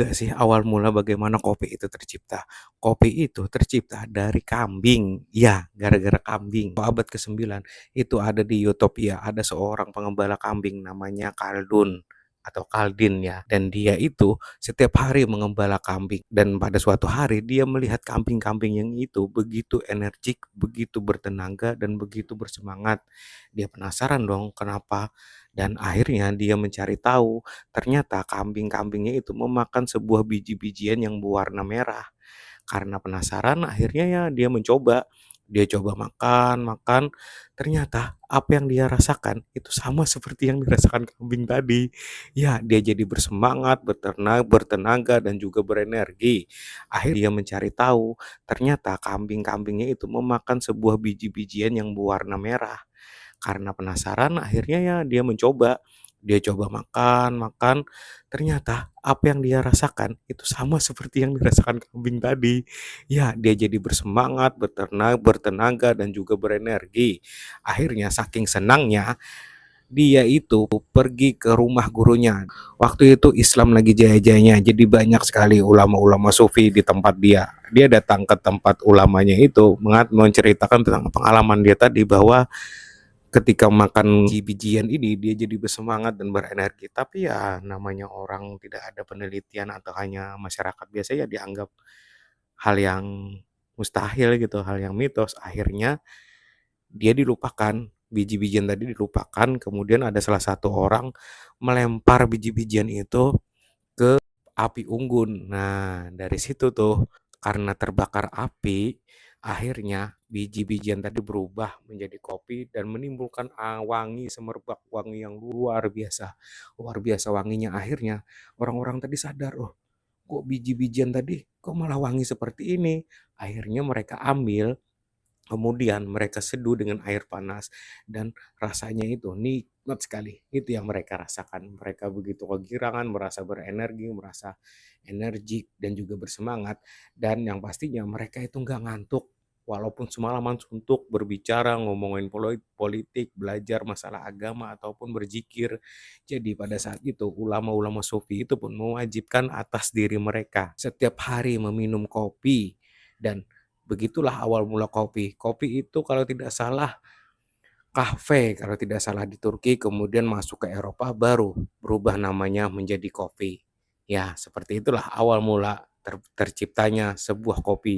nggak sih awal mula bagaimana kopi itu tercipta? Kopi itu tercipta dari kambing. Ya, gara-gara kambing. Abad ke-9 itu ada di Utopia, ada seorang pengembala kambing namanya Kaldun atau Kaldin ya. Dan dia itu setiap hari mengembala kambing. Dan pada suatu hari dia melihat kambing-kambing yang itu begitu energik, begitu bertenaga, dan begitu bersemangat. Dia penasaran dong kenapa. Dan akhirnya dia mencari tahu. Ternyata kambing-kambingnya itu memakan sebuah biji-bijian yang berwarna merah. Karena penasaran, akhirnya ya dia mencoba. Dia coba makan, makan. Ternyata apa yang dia rasakan itu sama seperti yang dirasakan kambing tadi. Ya, dia jadi bersemangat, bertenaga dan juga berenergi. Akhirnya dia mencari tahu, ternyata kambing-kambingnya itu memakan sebuah biji-bijian yang berwarna merah. Karena penasaran akhirnya ya dia mencoba. Dia coba makan, makan, ternyata apa yang dia rasakan itu sama seperti yang dirasakan kambing tadi. Ya, dia jadi bersemangat, bertenaga dan juga berenergi. Akhirnya saking senangnya dia itu pergi ke rumah gurunya. Waktu itu Islam lagi jaya-jayanya, jadi banyak sekali ulama-ulama sufi di tempat dia. Dia datang ke tempat ulamanya itu menceritakan tentang pengalaman dia tadi bahwa ketika makan biji-bijian ini dia jadi bersemangat dan berenergi. Tapi ya namanya orang tidak ada penelitian atau hanya masyarakat biasa ya dianggap hal yang mustahil gitu, hal yang mitos. Akhirnya dia dilupakan, biji-bijian tadi dilupakan, kemudian ada salah satu orang melempar biji-bijian itu api unggun. Nah, dari situ tuh karena terbakar api, akhirnya biji-bijian tadi berubah menjadi kopi dan menimbulkan wangi semerbak, wangi yang luar biasa. Luar biasa wanginya. Akhirnya orang-orang tadi sadar, "Oh, kok biji-bijian tadi kok malah wangi seperti ini?" Akhirnya mereka ambil. Kemudian mereka seduh dengan air panas dan rasanya itu nikmat sekali. Itu yang mereka rasakan. Mereka begitu kegirangan, merasa berenergi, merasa energik dan juga bersemangat. Dan yang pastinya mereka itu nggak ngantuk. Walaupun semalaman suntuk berbicara, ngomongin politik, belajar masalah agama ataupun berzikir. Jadi pada saat itu ulama-ulama sufi itu pun mewajibkan atas diri mereka setiap hari meminum kopi. Dan begitulah awal mula kopi. Kopi itu kalau tidak salah kahve, kalau tidak salah di Turki, kemudian masuk ke Eropa baru berubah namanya menjadi kopi. Ya, seperti itulah awal mula terciptanya sebuah kopi.